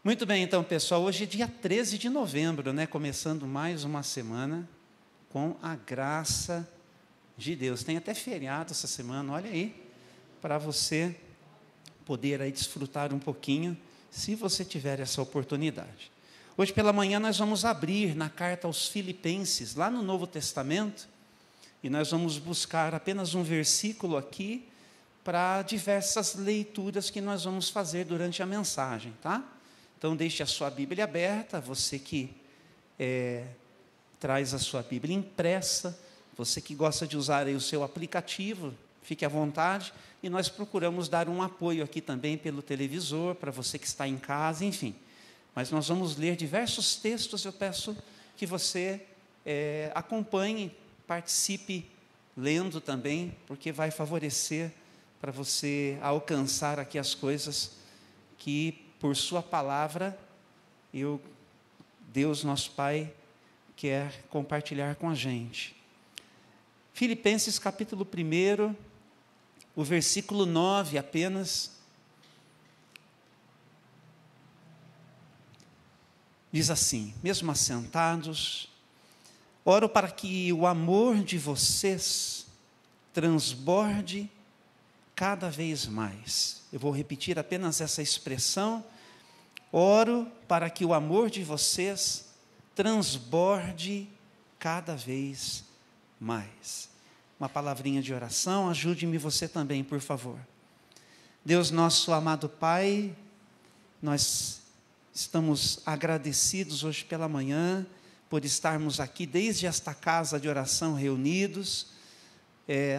Muito bem, então, pessoal, hoje é dia 13 de novembro, né? Começando mais uma semana com a graça de Deus. Tem até feriado essa semana, olha aí, para você poder aí desfrutar um pouquinho, se você tiver essa oportunidade. Hoje pela manhã nós vamos abrir na carta aos Filipenses, lá no Novo Testamento, e nós vamos buscar apenas um versículo aqui para diversas leituras que nós vamos fazer durante a mensagem, tá? Então, deixe a sua Bíblia aberta, você que traz a sua Bíblia impressa, você que gosta de usar aí o seu aplicativo, fique à vontade, e nós procuramos dar um apoio aqui também pelo televisor, para você que está em casa, enfim. Mas nós vamos ler diversos textos, eu peço que você acompanhe, participe lendo também, porque vai favorecer para você alcançar aqui as coisas que, por sua palavra, Deus nosso Pai quer compartilhar com a gente. Filipenses capítulo 1, o versículo 9 apenas, diz assim: mesmo assentados, oro para que o amor de vocês transborde cada vez mais. Eu vou repetir apenas essa expressão. Oro para que o amor de vocês transborde cada vez mais. Uma palavrinha de oração, ajude-me você também, por favor. Deus nosso amado Pai, nós estamos agradecidos hoje pela manhã, por estarmos aqui desde esta casa de oração reunidos,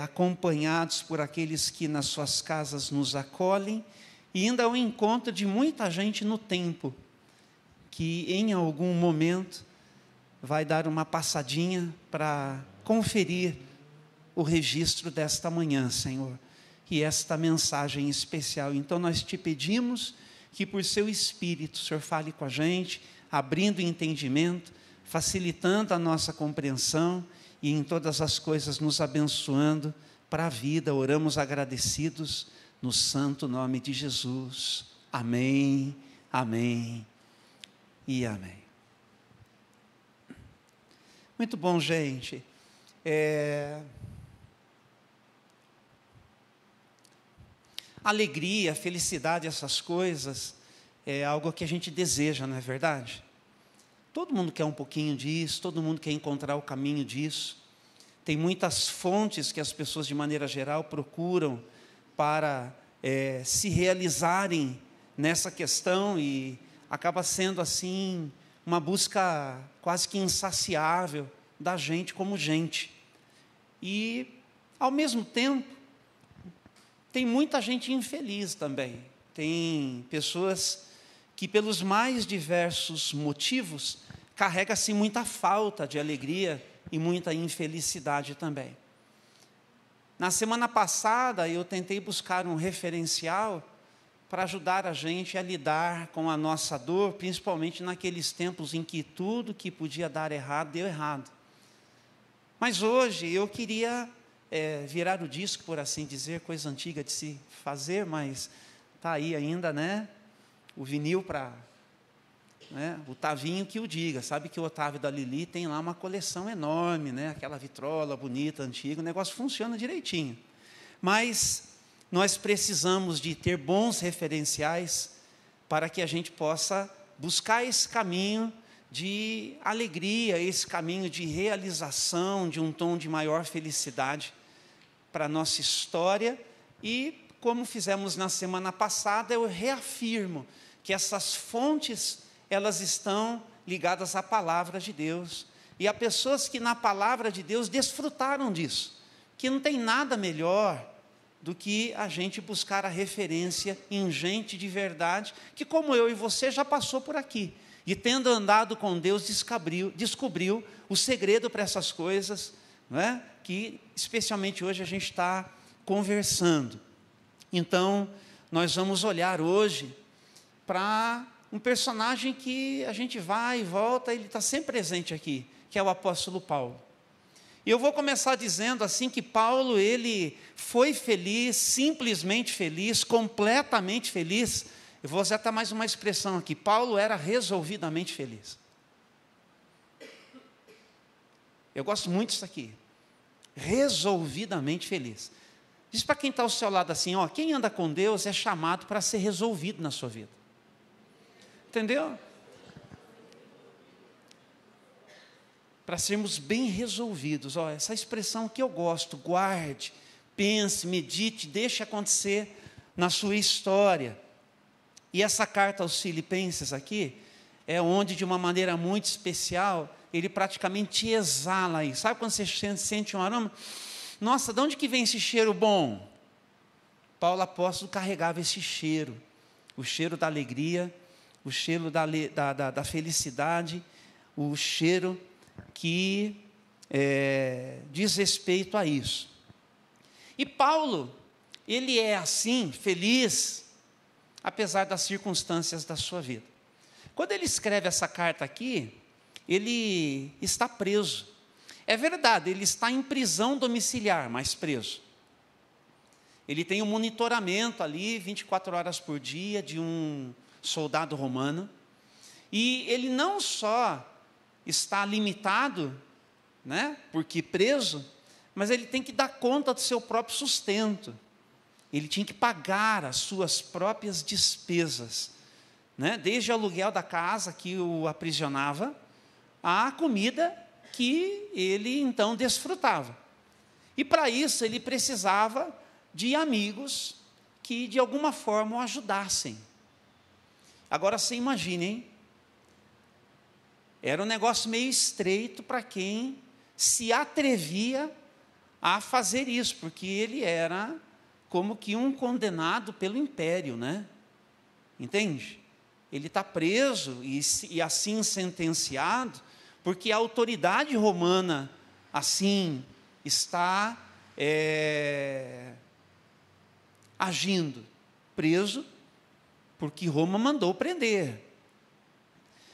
acompanhados por aqueles que nas suas casas nos acolhem, e ainda ao encontro de muita gente no tempo, que em algum momento vai dar uma passadinha para conferir o registro desta manhã, Senhor, e esta mensagem especial. Então nós te pedimos que por seu Espírito, o Senhor fale com a gente, abrindo o entendimento, facilitando a nossa compreensão e em todas as coisas nos abençoando para a vida. Oramos agradecidos no santo nome de Jesus. Amém, amém e amém. Muito bom, gente. Alegria, felicidade, essas coisas, é algo que a gente deseja, não é verdade? Todo mundo quer um pouquinho disso, todo mundo quer encontrar o caminho disso. Tem muitas fontes que as pessoas, de maneira geral, procuram para se realizarem nessa questão, e acaba sendo assim uma busca quase que insaciável da gente como gente. E, ao mesmo tempo, tem muita gente infeliz também. Tem pessoas que, pelos mais diversos motivos, carrega-se muita falta de alegria e muita infelicidade também. Na semana passada, eu tentei buscar um referencial para ajudar a gente a lidar com a nossa dor, principalmente naqueles tempos em que tudo que podia dar errado, deu errado. Mas hoje eu queria virar o disco, por assim dizer, coisa antiga de se fazer, mas está aí ainda, né? O vinil para... o Tavinho que o diga, sabe que o Otávio da Lili tem lá uma coleção enorme, né? Aquela vitrola bonita, antiga, o negócio funciona direitinho. Mas nós precisamos de ter bons referenciais para que a gente possa buscar esse caminho de alegria, esse caminho de realização, de um tom de maior felicidade para a nossa história. E, como fizemos na semana passada, eu reafirmo que essas fontes, elas estão ligadas à palavra de Deus, e há pessoas que na palavra de Deus desfrutaram disso, que não tem nada melhor do que a gente buscar a referência em gente de verdade, que como eu e você já passou por aqui, e tendo andado com Deus, descobriu o segredo para essas coisas, não é? Que especialmente hoje a gente está conversando. Então, nós vamos olhar hoje para um personagem que a gente vai e volta, ele está sempre presente aqui, que é o apóstolo Paulo. E eu vou começar dizendo assim que Paulo, ele foi feliz, simplesmente feliz, completamente feliz, Eu vou usar até mais uma expressão aqui. Paulo era resolvidamente feliz. Eu gosto muito disso aqui. Resolvidamente feliz. Diz para quem está ao seu lado assim, ó, quem anda com Deus é chamado para ser resolvido na sua vida. Entendeu? Para sermos bem resolvidos. Ó, essa expressão que eu gosto, guarde, pense, medite, deixe acontecer na sua história. E essa carta aos Filipenses aqui, é onde de uma maneira muito especial, ele praticamente exala aí. Sabe quando você sente um aroma? Nossa, de onde que vem esse cheiro bom? Paulo apóstolo carregava esse cheiro. O cheiro da alegria, o cheiro da felicidade, o cheiro que diz respeito a isso. E Paulo, ele é assim, feliz, apesar das circunstâncias da sua vida. Quando ele escreve essa carta aqui, ele está preso. É verdade, ele está em prisão domiciliar, mas preso. Ele tem um monitoramento ali, 24 horas por dia, de um soldado romano. E ele não só está limitado, né, porque preso, mas ele tem que dar conta do seu próprio sustento. Ele tinha que pagar as suas próprias despesas, né, desde o aluguel da casa que o aprisionava, a comida que ele então desfrutava. E para isso ele precisava de amigos que de alguma forma o ajudassem. Agora você imagine, hein? Era um negócio meio estreito para quem se atrevia a fazer isso, porque ele era como que um condenado pelo império, né? Entende? Ele está preso e assim sentenciado, porque a autoridade romana assim está agindo, preso, porque Roma mandou prender.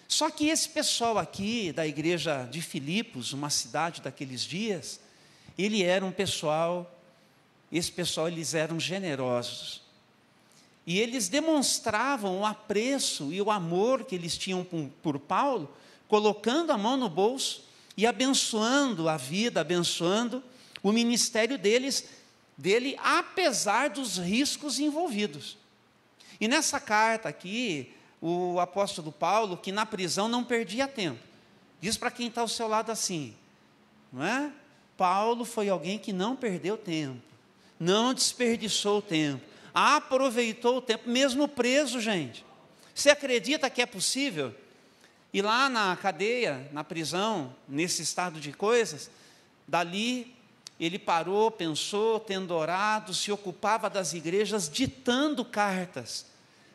Só que esse pessoal aqui, da igreja de Filipos, uma cidade daqueles dias, esse pessoal eles eram generosos. E eles demonstravam o apreço e o amor que eles tinham por Paulo, colocando a mão no bolso e abençoando a vida, abençoando o ministério dele, apesar dos riscos envolvidos. E nessa carta aqui, o apóstolo Paulo, que na prisão não perdia tempo, diz para quem está ao seu lado assim, não é? Paulo foi alguém que não perdeu tempo, não desperdiçou o tempo, aproveitou o tempo, mesmo preso, gente. Você acredita que é possível? E lá na cadeia, na prisão, nesse estado de coisas, dali ele parou, pensou, tendo orado, se ocupava das igrejas, ditando cartas,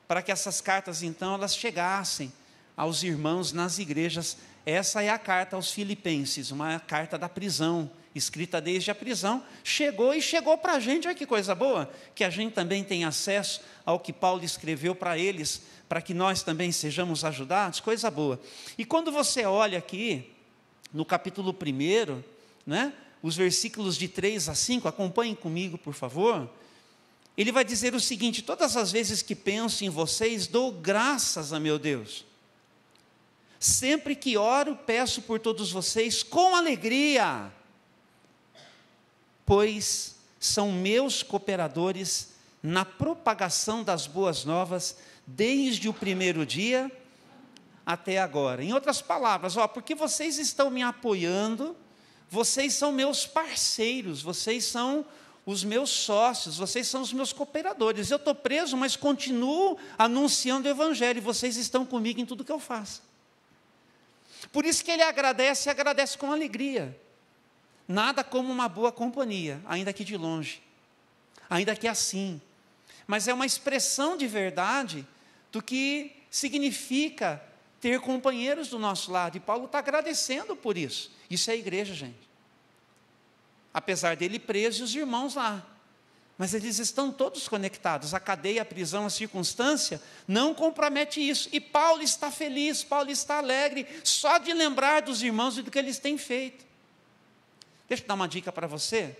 para que essas cartas, então, elas chegassem aos irmãos nas igrejas. Essa é a carta aos Filipenses, uma carta da prisão, escrita desde a prisão, chegou para a gente. Olha que coisa boa, que a gente também tem acesso ao que Paulo escreveu para eles, para que nós também sejamos ajudados, coisa boa. E quando você olha aqui, no capítulo 1, né, os versículos de 3 a 5, acompanhem comigo, por favor. Ele vai dizer o seguinte: todas as vezes que penso em vocês, dou graças a meu Deus. Sempre que oro, peço por todos vocês com alegria, pois são meus cooperadores na propagação das boas novas, desde o primeiro dia até agora. Em outras palavras, porque vocês estão me apoiando, vocês são meus parceiros, vocês são os meus sócios, vocês são os meus cooperadores. Eu estou preso, mas continuo anunciando o Evangelho, e vocês estão comigo em tudo que eu faço. Por isso que ele agradece, e agradece com alegria. Nada como uma boa companhia, ainda que de longe, ainda que assim. Mas é uma expressão de verdade do que significa ter companheiros do nosso lado. E Paulo está agradecendo por isso. Isso é a igreja, gente. Apesar dele preso e os irmãos lá. Mas eles estão todos conectados. A cadeia, a prisão, a circunstância não compromete isso. E Paulo está feliz, Paulo está alegre, só de lembrar dos irmãos e do que eles têm feito. Deixa eu dar uma dica para você.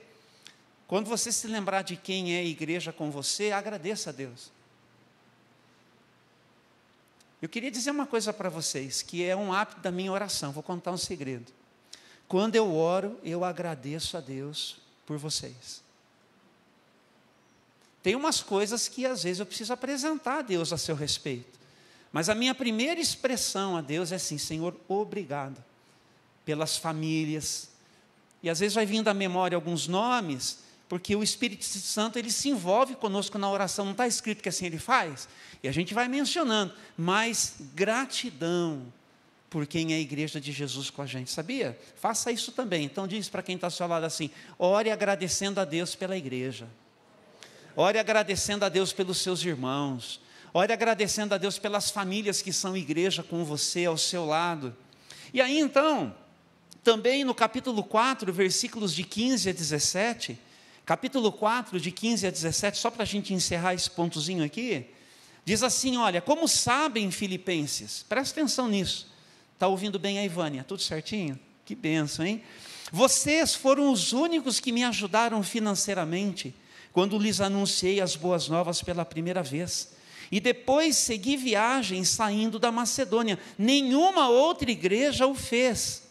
Quando você se lembrar de quem é a igreja com você, agradeça a Deus. Eu queria dizer uma coisa para vocês, que é um hábito da minha oração, vou contar um segredo. Quando eu oro, eu agradeço a Deus por vocês. Tem umas coisas que às vezes eu preciso apresentar a Deus a seu respeito. Mas a minha primeira expressão a Deus é assim: Senhor, obrigado pelas famílias. E às vezes vai vindo à memória alguns nomes, porque o Espírito Santo ele se envolve conosco na oração, não está escrito que assim ele faz? E a gente vai mencionando, mas gratidão por quem é a igreja de Jesus com a gente, sabia? Faça isso também. Então diz para quem está ao seu lado assim: ore agradecendo a Deus pela igreja. Ore agradecendo a Deus pelos seus irmãos. Ore agradecendo a Deus pelas famílias que são igreja com você, ao seu lado. E aí então, também no capítulo 4, versículos de 15 a 17, capítulo 4, de 15 a 17, só para a gente encerrar esse pontozinho aqui, diz assim, olha, como sabem, filipenses, presta atenção nisso, está ouvindo bem a Ivânia, tudo certinho? Que bênção, hein? Vocês foram os únicos que me ajudaram financeiramente, quando lhes anunciei as boas novas pela primeira vez, e depois segui viagem saindo da Macedônia. Nenhuma outra igreja o fez.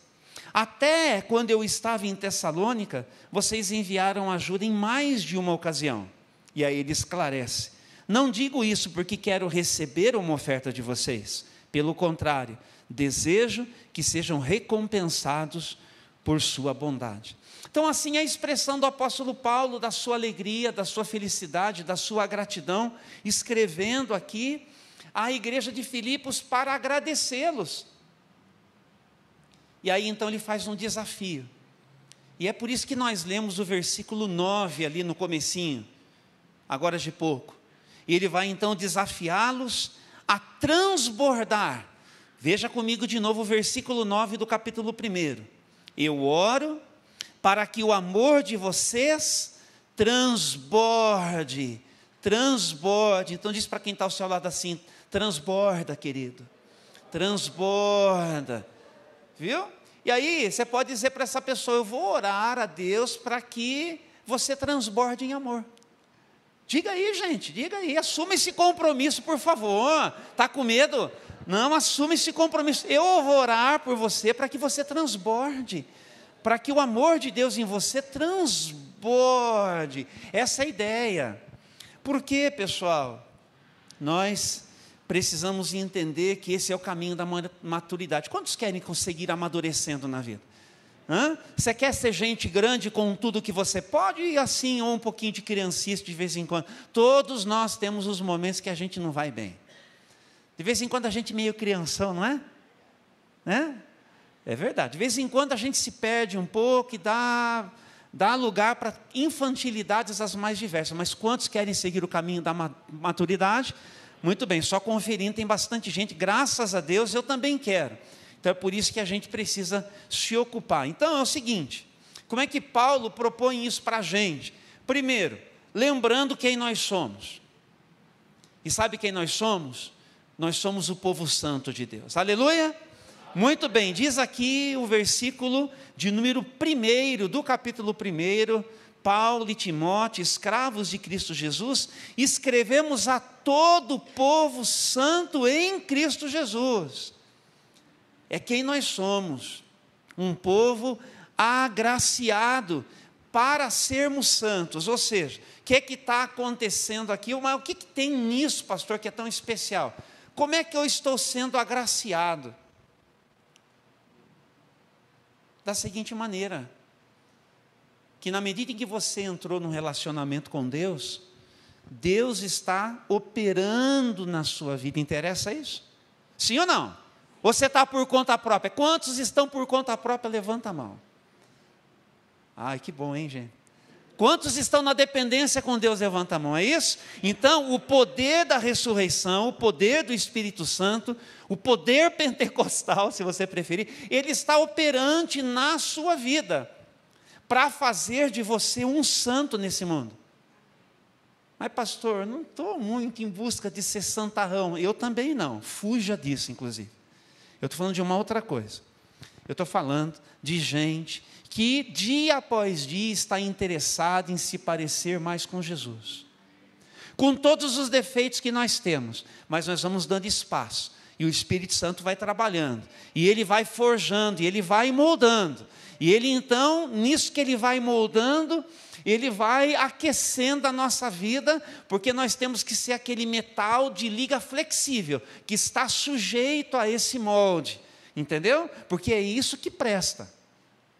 Até quando eu estava em Tessalônica, vocês enviaram ajuda em mais de uma ocasião. E aí ele esclarece: não digo isso porque quero receber uma oferta de vocês. Pelo contrário, desejo que sejam recompensados por sua bondade. Então, assim, a expressão do apóstolo Paulo, da sua alegria, da sua felicidade, da sua gratidão, escrevendo aqui à igreja de Filipos para agradecê-los. E aí, então, ele faz um desafio. E é por isso que nós lemos o versículo 9 ali no comecinho, agora de pouco. E ele vai, então, desafiá-los a transbordar. Veja comigo de novo o versículo 9 do capítulo 1. Eu oro para que o amor de vocês transborde. Então diz para quem está ao seu lado assim: transborda, querido, transborda, viu? E aí você pode dizer para essa pessoa: eu vou orar a Deus para que você transborde em amor. Diga aí, gente, diga aí, assuma esse compromisso, por favor. Está com medo? Não, assuma esse compromisso. Eu vou orar por você para que você transborde, para que o amor de Deus em você transborde. Essa é a ideia. Por quê, pessoal? Nós precisamos entender que esse é o caminho da maturidade. Quantos querem conseguir amadurecendo na vida? Você quer ser gente grande com tudo que você pode, e assim, ou um pouquinho de criancice de vez em quando? Todos nós temos os momentos que a gente não vai bem. De vez em quando a gente é meio crianção, não é? Né? É verdade. De vez em quando a gente se perde um pouco e dá lugar para infantilidades as mais diversas. Mas quantos querem seguir o caminho da maturidade? Muito bem, só conferindo, tem bastante gente. Graças a Deus, eu também quero. Então é por isso que a gente precisa se ocupar. Então é o seguinte: como é que Paulo propõe isso para a gente? Primeiro, lembrando quem nós somos. E sabe quem nós somos? Nós somos o povo santo de Deus. Aleluia? Muito bem, diz aqui o versículo de número 1 do capítulo 1, Paulo e Timóteo, escravos de Cristo Jesus, escrevemos a todo o povo santo em Cristo Jesus. É quem nós somos, um povo agraciado para sermos santos. Ou seja, o que está acontecendo aqui? Mas o que tem nisso, pastor, que é tão especial? Como é que eu estou sendo agraciado? Da seguinte maneira: que na medida em que você entrou num relacionamento com Deus, Deus está operando na sua vida. Interessa isso? Sim ou não? Ou você está por conta própria? Quantos estão por conta própria? Levanta a mão. Ai, que bom, hein, gente? Quantos estão na dependência com Deus? Levanta a mão, é isso? Então, o poder da ressurreição, o poder do Espírito Santo, o poder pentecostal, se você preferir, ele está operante na sua vida, para fazer de você um santo nesse mundo. Mas pastor, não estou muito em busca de ser santarrão. Eu também não, fuja disso inclusive. Eu estou falando de uma outra coisa. Eu estou falando de gente que dia após dia está interessado em se parecer mais com Jesus. Com todos os defeitos que nós temos, mas nós vamos dando espaço. E o Espírito Santo vai trabalhando, e ele vai forjando, e ele vai moldando. E ele então, nisso que ele vai moldando, ele vai aquecendo a nossa vida, porque nós temos que ser aquele metal de liga flexível, que está sujeito a esse molde, entendeu? Porque é isso que presta.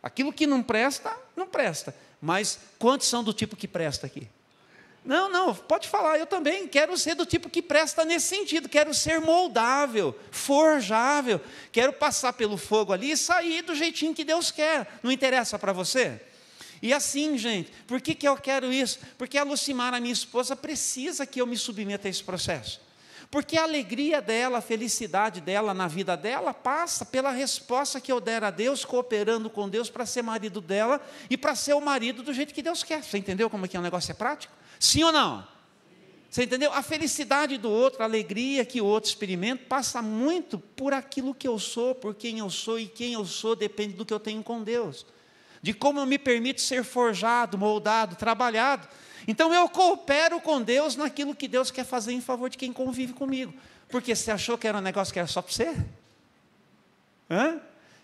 Aquilo que não presta, não presta. Mas quantos são do tipo que presta aqui? Não, pode falar, eu também quero ser do tipo que presta nesse sentido, quero ser moldável, forjável, quero passar pelo fogo ali e sair do jeitinho que Deus quer. Não interessa para você? E assim, gente, por que eu quero isso? Porque a Lucimara, minha esposa, precisa que eu me submeta a esse processo. Porque a alegria dela, a felicidade dela na vida dela passa pela resposta que eu der a Deus, cooperando com Deus para ser marido dela e para ser o marido do jeito que Deus quer. Você entendeu como é que o negócio é prático? Sim ou não? Você entendeu? A felicidade do outro, a alegria que o outro experimenta, passa muito por aquilo que eu sou, por quem eu sou, e quem eu sou depende do que eu tenho com Deus. De como eu me permito ser forjado, moldado, trabalhado. Então eu coopero com Deus naquilo que Deus quer fazer em favor de quem convive comigo. Porque você achou que era um negócio que era só para você?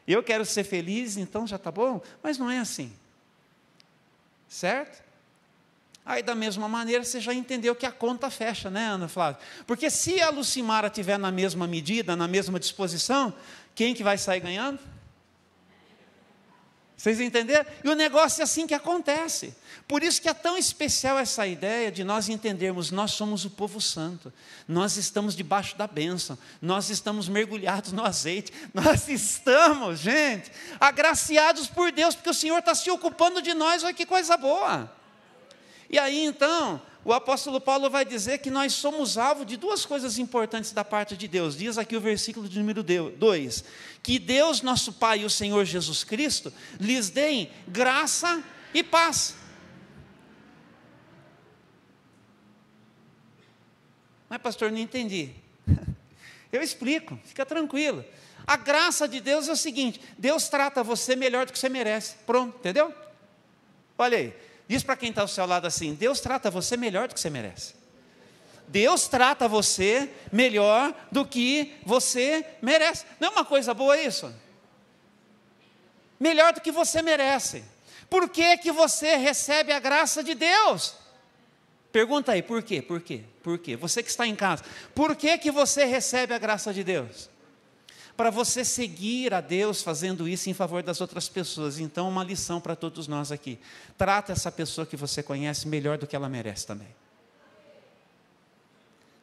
Eu quero ser feliz, então já está bom? Mas não é assim. Certo? Aí da mesma maneira você já entendeu que a conta fecha, né, Ana Flávia? Porque se a Lucimara estiver na mesma medida, na mesma disposição, quem que vai sair ganhando? Vocês entenderam? E o negócio é assim que acontece. Por isso que é tão especial essa ideia de nós entendermos, nós somos o povo santo, nós estamos debaixo da bênção, nós estamos mergulhados no azeite, nós estamos, gente, agraciados por Deus, porque o Senhor está se ocupando de nós, olha que coisa boa. E aí então, o apóstolo Paulo vai dizer que nós somos alvo de duas coisas importantes da parte de Deus. Diz aqui o versículo de número 2, que Deus, nosso Pai e o Senhor Jesus Cristo, lhes deem graça e paz. Mas pastor, não entendi. Eu explico, fica tranquilo. A graça de Deus é o seguinte, Deus trata você melhor do que você merece. Pronto, entendeu? Olha aí. Diz para quem está ao seu lado assim, Deus trata você melhor do que você merece. Deus trata você melhor do que você merece. Não é uma coisa boa isso? Melhor do que você merece. Por que que você recebe a graça de Deus? Pergunta aí, por quê? Por quê? Por quê? Você que está em casa, por que que você recebe a graça de Deus? Para você seguir a Deus fazendo isso em favor das outras pessoas. Então, uma lição para todos nós aqui. Trata essa pessoa que você conhece melhor do que ela merece também.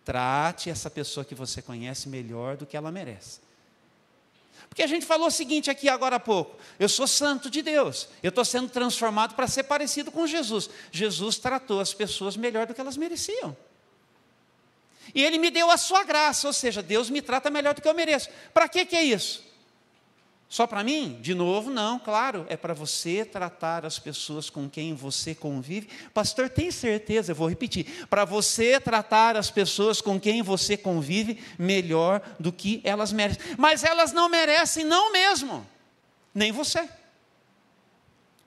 Trate essa pessoa que você conhece melhor do que ela merece. Porque a gente falou o seguinte aqui agora há pouco. Eu sou santo de Deus. Eu estou sendo transformado para ser parecido com Jesus. Jesus tratou as pessoas melhor do que elas mereciam. E Ele me deu a sua graça, ou seja, Deus me trata melhor do que eu mereço. Para que é isso? Só para mim? De novo, não, claro, é para você tratar as pessoas com quem você convive. Pastor, tem certeza? Eu vou repetir. Para você tratar as pessoas com quem você convive melhor do que elas merecem. Mas elas não merecem, não mesmo, nem você.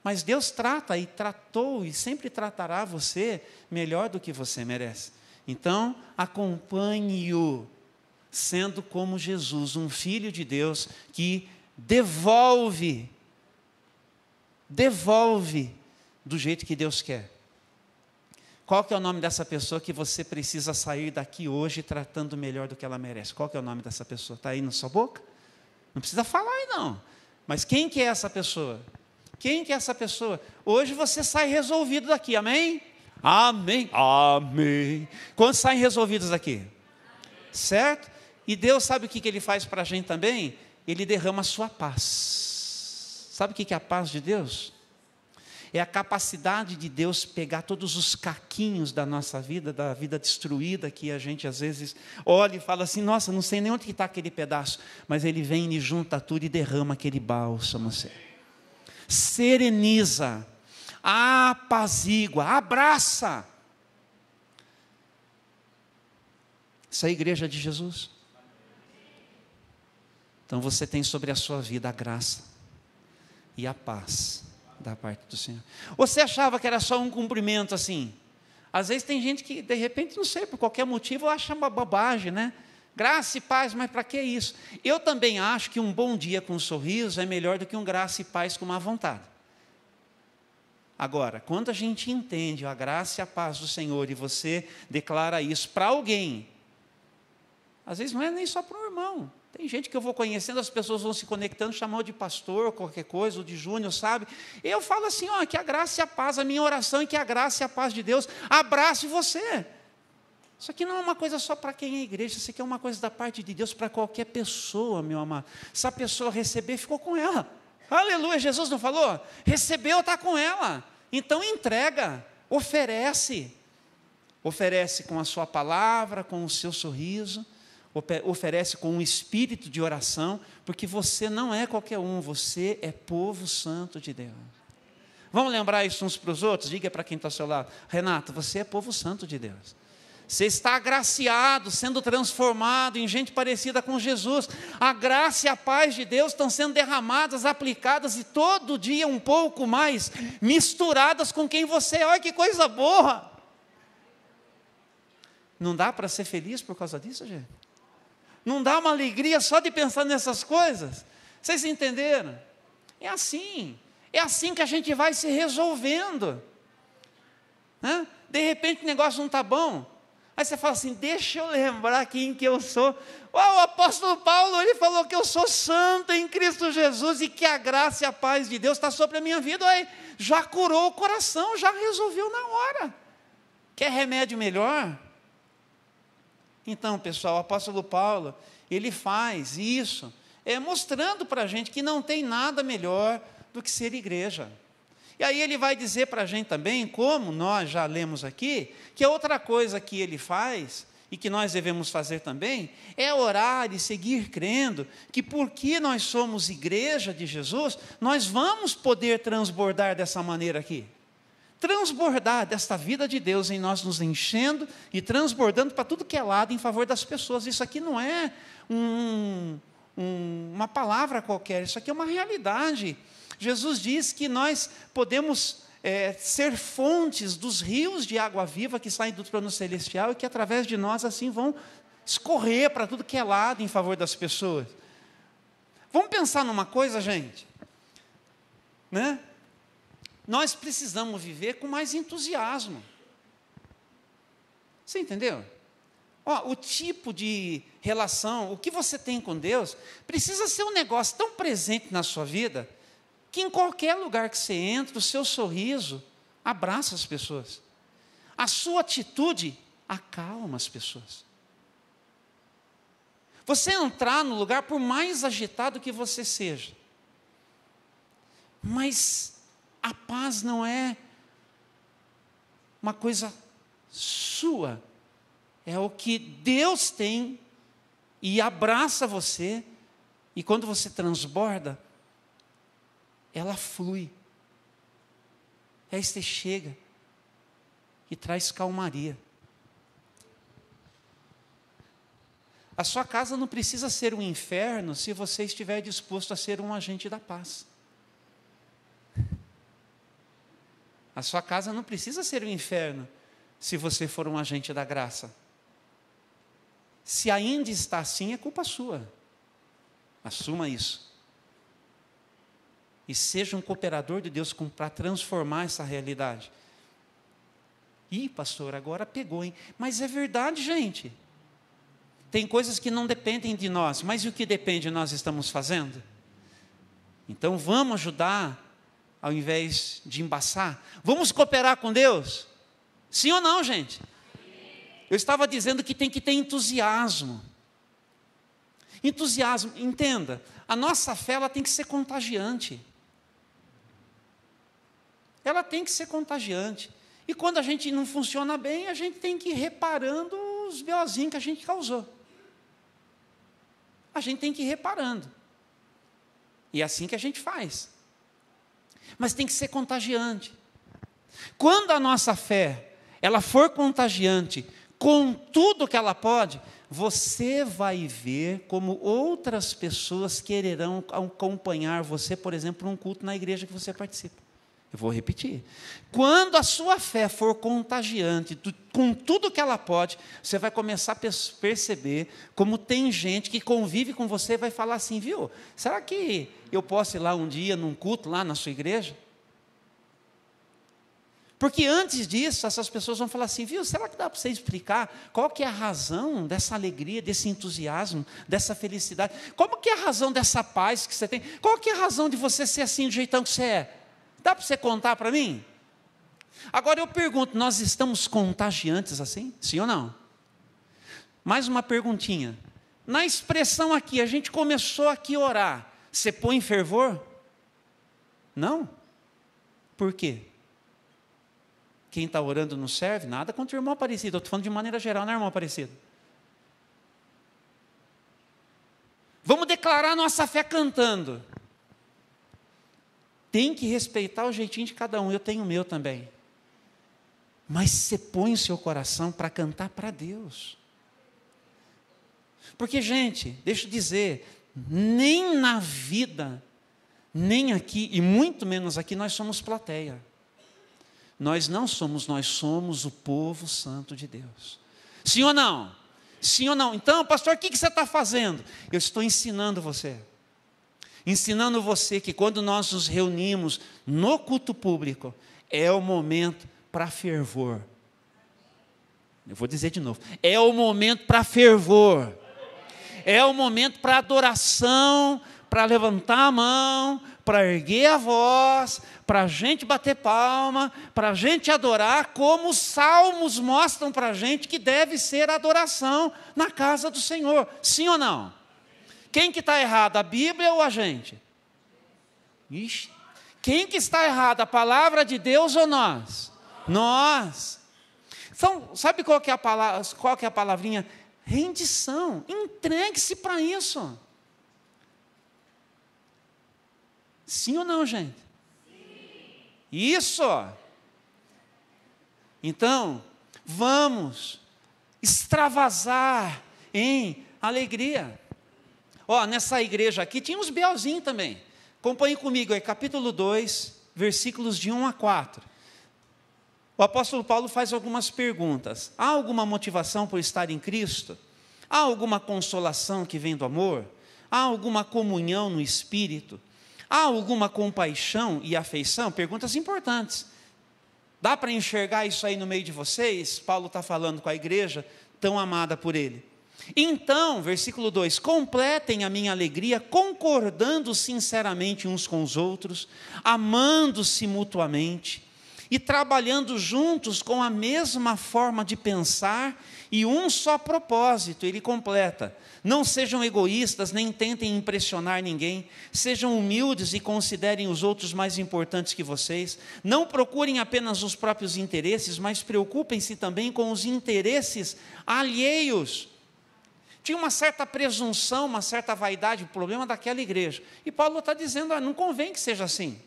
Mas Deus trata e tratou e sempre tratará você melhor do que você merece. Então, acompanhe-o, sendo como Jesus, um filho de Deus que devolve do jeito que Deus quer. Qual que é o nome dessa pessoa que você precisa sair daqui hoje tratando melhor do que ela merece? Qual que é o nome dessa pessoa? Está aí na sua boca? Não precisa falar aí não. Mas quem que é essa pessoa? Quem que é essa pessoa? Hoje você sai resolvido daqui, amém? Amém, amém. Quantos saem resolvidos aqui? Certo? E Deus sabe o que Ele faz para a gente também? Ele derrama a sua paz. Sabe o que é a paz de Deus? É a capacidade de Deus pegar todos os caquinhos da nossa vida, da vida destruída, que a gente às vezes olha e fala assim, nossa, não sei nem onde está aquele pedaço, mas Ele vem e junta tudo e derrama aquele bálsamo. Sereniza, apazigua, abraça. Isso é a igreja de Jesus. Então você tem sobre a sua vida a graça e a paz da parte do Senhor. Você achava que era só um cumprimento assim? Às vezes tem gente que de repente, não sei, por qualquer motivo acha uma bobagem, né? Graça e paz, mas para que isso? Eu também acho que um bom dia com um sorriso é melhor do que um graça e paz com má vontade. Agora, quando a gente entende a graça e a paz do Senhor e você declara isso para alguém, às vezes não é nem só para um irmão. Tem gente que eu vou conhecendo, as pessoas vão se conectando, chamando de pastor, qualquer coisa, ou de Júnior, sabe? E eu falo assim, ó, que a graça e a paz, a minha oração é que a graça e a paz de Deus abrace você. Isso aqui não é uma coisa só para quem é igreja, isso aqui é uma coisa da parte de Deus para qualquer pessoa, meu amado. Se a pessoa receber, ficou com ela. Aleluia, Jesus não falou? Recebeu, está com ela. Então entrega, oferece. Oferece com a sua palavra, com o seu sorriso, oferece com um espírito de oração, porque você não é qualquer um, você é povo santo de Deus. Vamos lembrar isso uns para os outros? Diga para quem está ao seu lado, Renato, você é povo santo de Deus. Você está agraciado, sendo transformado em gente parecida com Jesus. A graça e a paz de Deus estão sendo derramadas, aplicadas e todo dia um pouco mais misturadas com quem você é. Olha que coisa boa! Não dá para ser feliz por causa disso, gente? Não dá uma alegria só de pensar nessas coisas? Vocês entenderam? É assim que a gente vai se resolvendo. Né? De repente o negócio não está bom. Aí você fala assim, deixa eu lembrar quem que eu sou. O apóstolo Paulo, ele falou que eu sou santo em Cristo Jesus e que a graça e a paz de Deus está sobre a minha vida. Aí, já curou o coração, já resolveu na hora. Quer remédio melhor? Então, pessoal, o apóstolo Paulo, ele faz isso, mostrando para a gente que não tem nada melhor do que ser igreja. E aí ele vai dizer para a gente também, como nós já lemos aqui, que outra coisa que ele faz, e que nós devemos fazer também, é orar e seguir crendo, que porque nós somos igreja de Jesus, nós vamos poder transbordar dessa maneira aqui. Transbordar desta vida de Deus em nós, nos enchendo e transbordando para tudo que é lado em favor das pessoas. Isso aqui não é uma palavra qualquer, isso aqui é uma realidade. Jesus diz que nós podemos ser fontes dos rios de água viva que saem do trono celestial e que através de nós assim vão escorrer para tudo que é lado em favor das pessoas. Vamos pensar numa coisa, gente, né? Nós precisamos viver com mais entusiasmo. Você entendeu? O tipo de relação, o que você tem com Deus, precisa ser um negócio tão presente na sua vida, que em qualquer lugar que você entra, o seu sorriso abraça as pessoas. A sua atitude acalma as pessoas. Você entrar no lugar, por mais agitado que você seja, mas a paz não é uma coisa sua, é o que Deus tem e abraça você, e quando você transborda, ela flui. Aí você chega e traz calmaria. A sua casa não precisa ser um inferno se você estiver disposto a ser um agente da paz. A sua casa não precisa ser um inferno se você for um agente da graça. Se ainda está assim, é culpa sua. Assuma isso. E seja um cooperador de Deus para transformar essa realidade. Ih, pastor, agora pegou, hein? Mas é verdade, gente. Tem coisas que não dependem de nós, mas o que depende nós estamos fazendo? Então vamos ajudar, ao invés de embaçar. Vamos cooperar com Deus? Sim ou não, gente? Eu estava dizendo que tem que ter entusiasmo. Entusiasmo, entenda, a nossa fé ela tem que ser contagiante. Ela tem que ser contagiante. E quando a gente não funciona bem, a gente tem que ir reparando os BOzinhos que a gente causou. A gente tem que ir reparando. E é assim que a gente faz. Mas tem que ser contagiante. Quando a nossa fé, ela for contagiante, com tudo que ela pode, você vai ver como outras pessoas quererão acompanhar você, por exemplo, num culto na igreja que você participa. Eu vou repetir. Quando a sua fé for contagiante, com tudo que ela pode, você vai começar a perceber como tem gente que convive com você e vai falar assim, viu, será que eu posso ir lá um dia num culto lá na sua igreja? Porque antes disso, essas pessoas vão falar assim, viu, será que dá para você explicar qual que é a razão dessa alegria, desse entusiasmo, dessa felicidade? Como que é a razão dessa paz que você tem? Qual que é a razão de você ser assim do jeitão que você é? Dá para você contar para mim? Agora eu pergunto, nós estamos contagiantes assim? Sim ou não? Mais uma perguntinha. Na expressão aqui, a gente começou aqui a orar. Você põe em fervor? Não? Por quê? Quem está orando não serve? Nada contra o irmão Aparecido. Eu estou falando de maneira geral, não é, irmão Aparecido? Vamos declarar nossa fé cantando. Tem que respeitar o jeitinho de cada um. Eu tenho o meu também. Mas você põe o seu coração para cantar para Deus. Porque, gente, deixa eu dizer, nem na vida, nem aqui, e muito menos aqui, nós somos plateia. Nós não somos, nós somos o povo santo de Deus. Sim ou não? Sim ou não? Então, pastor, o que você está fazendo? Eu estou ensinando você. Ensinando você que quando nós nos reunimos no culto público, é o momento para fervor. Eu vou dizer de novo. É o momento para fervor. É o momento para adoração, para levantar a mão, para erguer a voz, para a gente bater palma, para a gente adorar, como os salmos mostram para a gente que deve ser a adoração na casa do Senhor. Sim ou não? Quem que está errado, a Bíblia ou a gente? Ixi. Quem que está errado, a palavra de Deus ou nós? Nós. Então, sabe qual que é a palavrinha? Rendição. Entregue-se para isso. Sim ou não, gente? Sim. Isso. Então, vamos extravasar em alegria. Ó, nessa igreja aqui tinha uns belzinhos também. Acompanhe comigo aí, capítulo 2, versículos de 1 a 4. O apóstolo Paulo faz algumas perguntas. Há alguma motivação por estar em Cristo? Há alguma consolação que vem do amor? Há alguma comunhão no Espírito? Há alguma compaixão e afeição? Perguntas importantes. Dá para enxergar isso aí no meio de vocês? Paulo está falando com a igreja tão amada por ele. Então, versículo 2, completem a minha alegria, concordando sinceramente uns com os outros, amando-se mutuamente e trabalhando juntos com a mesma forma de pensar e um só propósito. Ele completa: não sejam egoístas, nem tentem impressionar ninguém, sejam humildes e considerem os outros mais importantes que vocês, não procurem apenas os próprios interesses, mas preocupem-se também com os interesses alheios. Tinha uma certa presunção, uma certa vaidade, o problema daquela igreja. E Paulo está dizendo, não convém que seja assim.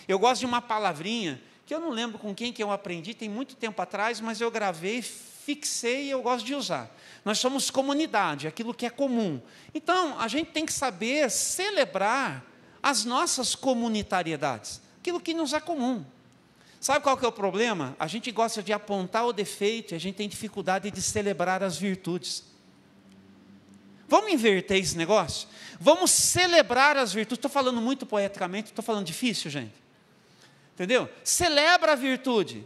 Eu gosto de uma palavrinha, que eu não lembro com quem que eu aprendi, tem muito tempo atrás, mas eu gravei, fixei e eu gosto de usar. Nós somos comunidade, aquilo que é comum. Então, a gente tem que saber celebrar as nossas comunitariedades, aquilo que nos é comum. Sabe qual que é o problema? A gente gosta de apontar o defeito e a gente tem dificuldade de celebrar as virtudes. Vamos inverter esse negócio? Vamos celebrar as virtudes. Estou falando muito poeticamente, estou falando difícil, gente. Entendeu? Celebra a virtude.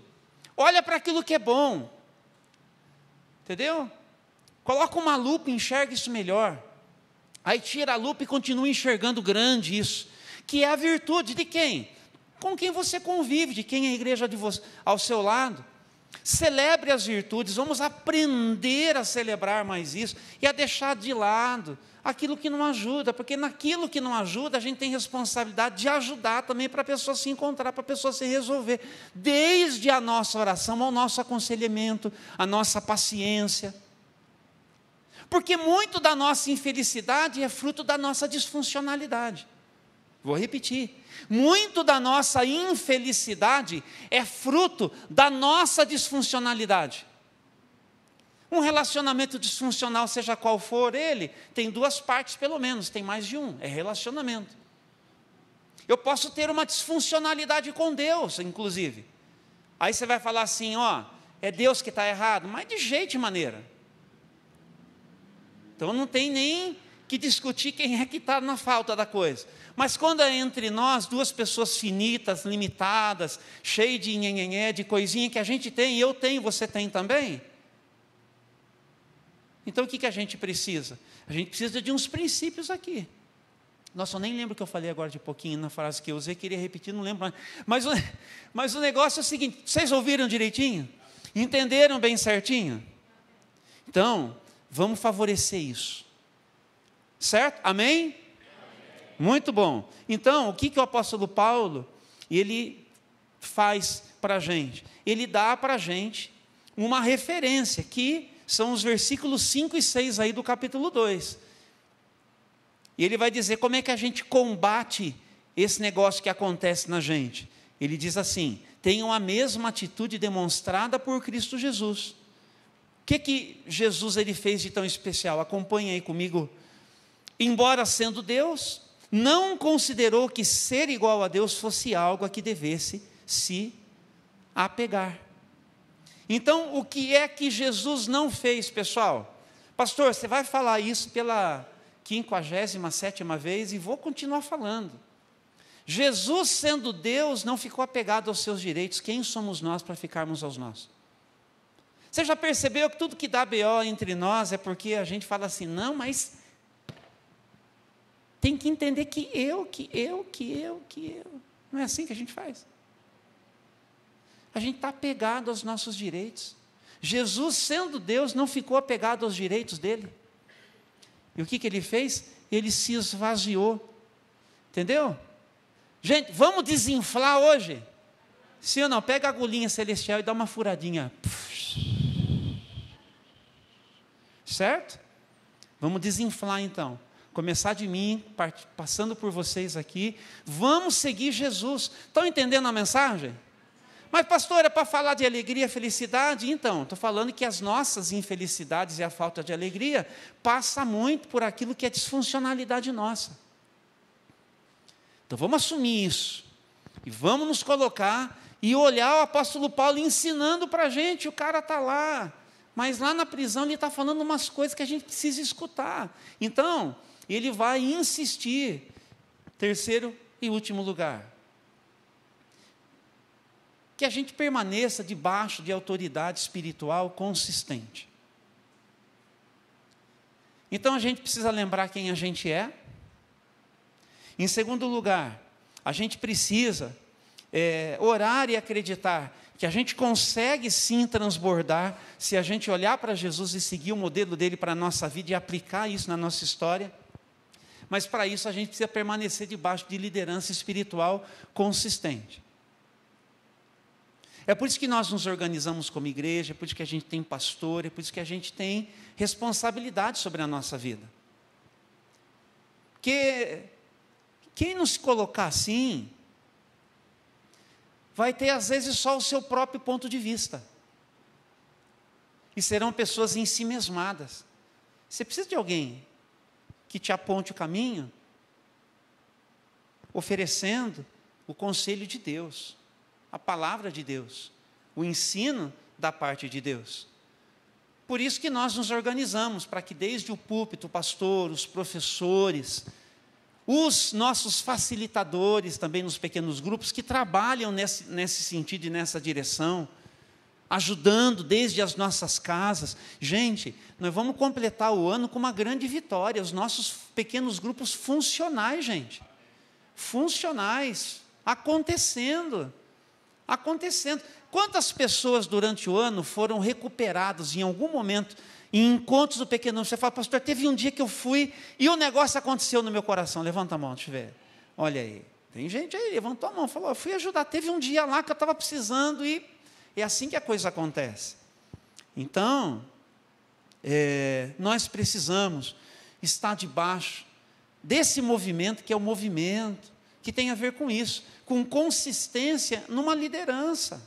Olha para aquilo que é bom. Entendeu? Coloca uma lupa e enxerga isso melhor. Aí tira a lupa e continua enxergando grande isso. Que é a virtude de quem? Com quem você convive, de quem é a igreja ao seu lado. Celebre as virtudes, vamos aprender a celebrar mais isso e a deixar de lado aquilo que não ajuda, porque naquilo que não ajuda a gente tem responsabilidade de ajudar também para a pessoa se encontrar, para a pessoa se resolver, desde a nossa oração ao nosso aconselhamento, a nossa paciência, porque muito da nossa infelicidade é fruto da nossa disfuncionalidade. Vou repetir, muito da nossa infelicidade é fruto da nossa disfuncionalidade. Um relacionamento disfuncional, seja qual for ele, tem duas partes pelo menos, tem mais de um, é relacionamento. Eu posso ter uma disfuncionalidade com Deus, inclusive. Aí você vai falar assim, ó, é Deus que está errado, mas de jeito e maneira. Então não tem nem que discutir quem é que está na falta da coisa. Mas quando é entre nós, duas pessoas finitas, limitadas, cheias de nhenhenhé, de coisinha que a gente tem, eu tenho, você tem também. Então o que a gente precisa? A gente precisa de uns princípios aqui. Nossa, eu nem lembro o que eu falei agora de pouquinho na frase que eu usei, queria repetir, não lembro mais. Mas o negócio é o seguinte, vocês ouviram direitinho? Entenderam bem certinho? Então, vamos favorecer isso. Certo? Amém? Muito bom. Então, o que o apóstolo Paulo, ele faz para a gente? Ele dá para a gente uma referência, que são os versículos 5 e 6 aí do capítulo 2. E ele vai dizer como é que a gente combate esse negócio que acontece na gente. Ele diz assim, tenham a mesma atitude demonstrada por Cristo Jesus. O que Jesus ele fez de tão especial? Acompanhe aí comigo. Embora sendo Deus, não considerou que ser igual a Deus fosse algo a que devesse se apegar. Então, o que é que Jesus não fez, pessoal? Pastor, você vai falar isso pela 57ª vez e vou continuar falando. Jesus, sendo Deus, não ficou apegado aos seus direitos. Quem somos nós para ficarmos aos nossos? Você já percebeu que tudo que dá BO entre nós é porque a gente fala assim, não, mas tem que entender que eu. Não é assim que a gente faz. A gente está apegado aos nossos direitos. Jesus, sendo Deus, não ficou apegado aos direitos dele. E o que ele fez? Ele se esvaziou. Entendeu? Gente, vamos desinflar hoje? Sim ou não? Pega a agulhinha celestial e dá uma furadinha. Certo? Vamos desinflar então. Começar de mim, passando por vocês aqui. Vamos seguir Jesus. Estão entendendo a mensagem? Mas pastor, é para falar de alegria, felicidade? Então, estou falando que as nossas infelicidades e a falta de alegria passa muito por aquilo que é disfuncionalidade nossa. Então vamos assumir isso. E vamos nos colocar e olhar o apóstolo Paulo ensinando para a gente. O cara está lá, mas lá na prisão ele está falando umas coisas que a gente precisa escutar. Então, ele vai insistir. Terceiro e último lugar. Que a gente permaneça debaixo de autoridade espiritual consistente. Então a gente precisa lembrar quem a gente é. Em segundo lugar, a gente precisa orar e acreditar que a gente consegue sim transbordar se a gente olhar para Jesus e seguir o modelo dele para a nossa vida e aplicar isso na nossa história. Mas para isso a gente precisa permanecer debaixo de liderança espiritual consistente. É por isso que nós nos organizamos como igreja, é por isso que a gente tem pastor, é por isso que a gente tem responsabilidade sobre a nossa vida. Porque quem não se colocar assim, vai ter às vezes só o seu próprio ponto de vista. E serão pessoas em si mesmadas. Você precisa de alguém que te aponte o caminho, oferecendo o conselho de Deus. A palavra de Deus, o ensino da parte de Deus. Por isso que nós nos organizamos, para que desde o púlpito, o pastor, os professores, os nossos facilitadores também nos pequenos grupos, que trabalham nesse sentido e nessa direção, ajudando desde as nossas casas. Gente, nós vamos completar o ano com uma grande vitória, os nossos pequenos grupos funcionais, gente. Funcionais, acontecendo. Quantas pessoas durante o ano foram recuperadas em algum momento em encontros do pequeno? Você fala, pastor, teve um dia que eu fui e o negócio aconteceu no meu coração. Levanta a mão, deixa eu ver. Olha aí, tem gente aí, levantou a mão, falou, eu fui ajudar. Teve um dia lá que eu estava precisando e é assim que a coisa acontece. Então, nós precisamos estar debaixo desse movimento, que é o movimento que tem a ver com isso, com consistência numa liderança,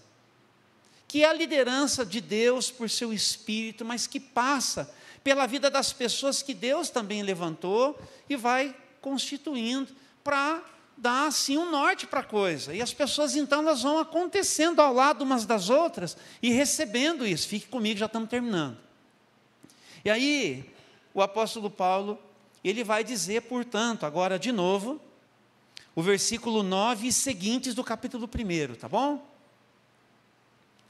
que é a liderança de Deus por seu Espírito, mas que passa pela vida das pessoas que Deus também levantou e vai constituindo para dá assim um norte para a coisa. E as pessoas então elas vão acontecendo ao lado umas das outras e recebendo isso. Fique comigo, já estamos terminando. E aí, o apóstolo Paulo, ele vai dizer, portanto, agora de novo, o versículo 9 e seguintes do capítulo 1, tá bom?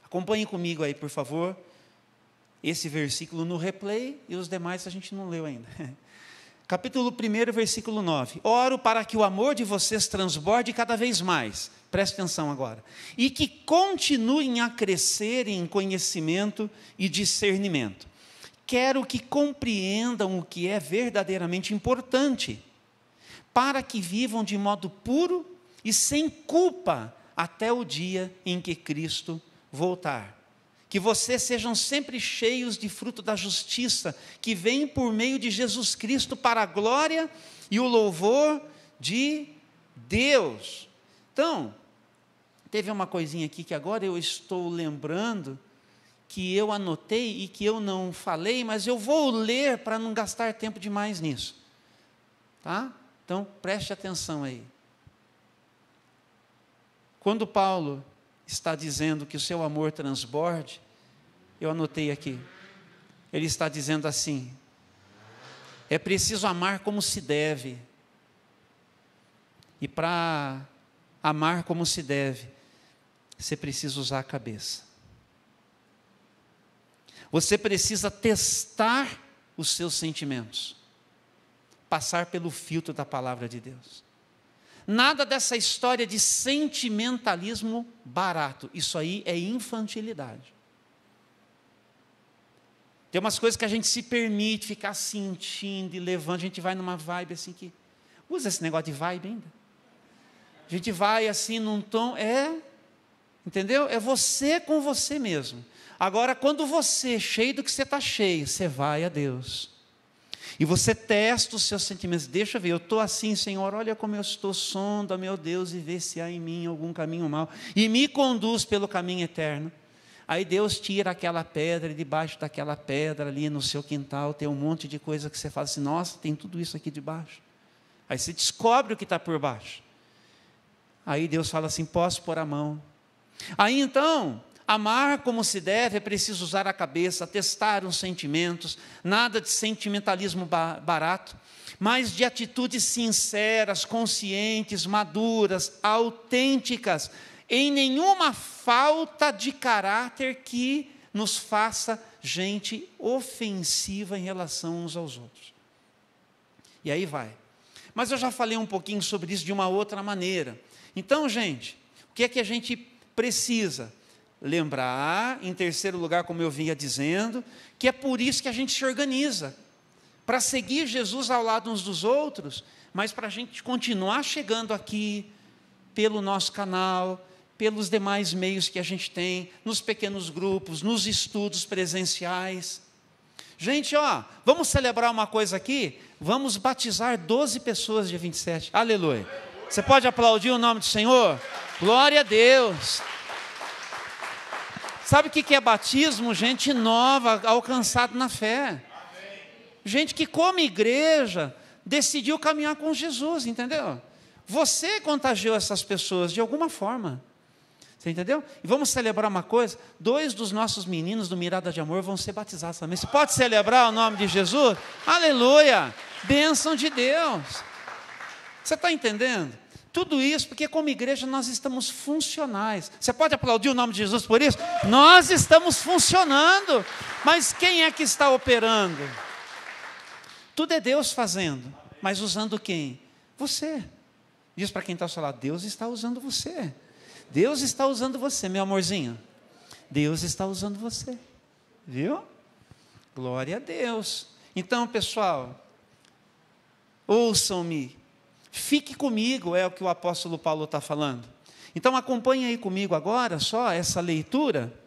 Acompanhem comigo aí, por favor, esse versículo no replay e os demais a gente não leu ainda. Capítulo 1, versículo 9. Oro para que o amor de vocês transborde cada vez mais. Preste atenção agora. E que continuem a crescer em conhecimento e discernimento. Quero que compreendam o que é verdadeiramente importante, para que vivam de modo puro e sem culpa até o dia em que Cristo voltar. Que vocês sejam sempre cheios de fruto da justiça, que vem por meio de Jesus Cristo para a glória e o louvor de Deus. Então, teve uma coisinha aqui que agora eu estou lembrando, que eu anotei e que eu não falei, mas eu vou ler para não gastar tempo demais nisso. Tá? Então, preste atenção aí. Quando Paulo está dizendo que o seu amor transborde, eu anotei aqui, ele está dizendo assim, é preciso amar como se deve, e para amar como se deve, você precisa usar a cabeça, você precisa testar os seus sentimentos, passar pelo filtro da palavra de Deus. Nada dessa história de sentimentalismo barato. Isso aí é infantilidade. Tem umas coisas que a gente se permite ficar sentindo e levando. A gente vai numa vibe assim que... Usa esse negócio de vibe ainda. A gente vai assim num tom... Entendeu? É você com você mesmo. Agora, quando você, cheio do que você está cheio, você vai a Deus. E você testa os seus sentimentos. Deixa eu ver, eu estou assim, Senhor, olha como eu estou, sonda, meu Deus, e vê se há em mim algum caminho mau. E me conduz pelo caminho eterno. Aí Deus tira aquela pedra, e debaixo daquela pedra ali no seu quintal, tem um monte de coisa que você fala assim, nossa, tem tudo isso aqui debaixo. Aí você descobre o que está por baixo. Aí Deus fala assim, posso pôr a mão. Aí então... Amar como se deve, é preciso usar a cabeça, testar os sentimentos, nada de sentimentalismo barato, mas de atitudes sinceras, conscientes, maduras, autênticas, em nenhuma falta de caráter que nos faça gente ofensiva em relação uns aos outros. E aí vai. Mas eu já falei um pouquinho sobre isso de uma outra maneira. Então, gente, o que é que a gente precisa? Lembrar, em terceiro lugar, como eu vinha dizendo, que é por isso que a gente se organiza, para seguir Jesus ao lado uns dos outros, mas para a gente continuar chegando aqui, pelo nosso canal, pelos demais meios que a gente tem, nos pequenos grupos, nos estudos presenciais. Gente, vamos celebrar uma coisa aqui? Vamos batizar 12 pessoas dia 27, aleluia. Você pode aplaudir o nome do Senhor? Glória a Deus. Sabe o que é batismo? Gente nova, alcançada na fé. Gente que, como igreja, decidiu caminhar com Jesus, entendeu? Você contagiou essas pessoas de alguma forma. Você entendeu? E vamos celebrar uma coisa, 2 dos nossos meninos do Mirada de Amor vão ser batizados também. Você pode celebrar o nome de Jesus? Aleluia! Bênção de Deus. Você está entendendo? Tudo isso porque como igreja nós estamos funcionais. Você pode aplaudir o nome de Jesus por isso? Nós estamos funcionando. Mas quem é que está operando? Tudo é Deus fazendo. Mas usando quem? Você. Diz para quem está ao seu lado, Deus está usando você. Deus está usando você, meu amorzinho. Deus está usando você. Viu? Glória a Deus. Então, pessoal, ouçam-me. Fique comigo, é o que o apóstolo Paulo está falando. Então acompanhe aí comigo agora só essa leitura,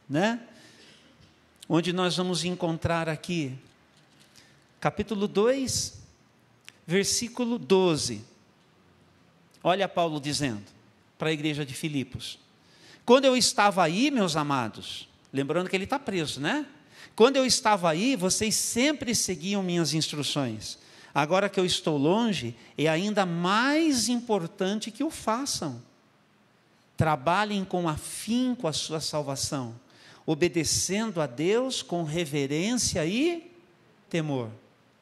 né? Onde nós vamos encontrar aqui, capítulo 2, versículo 12. Olha Paulo dizendo para a igreja de Filipos. Quando eu estava aí, meus amados, lembrando que ele está preso, né? Quando eu estava aí, vocês sempre seguiam minhas instruções. Agora que eu estou longe, é ainda mais importante que o façam. Trabalhem com afinco a sua salvação, obedecendo a Deus com reverência e temor.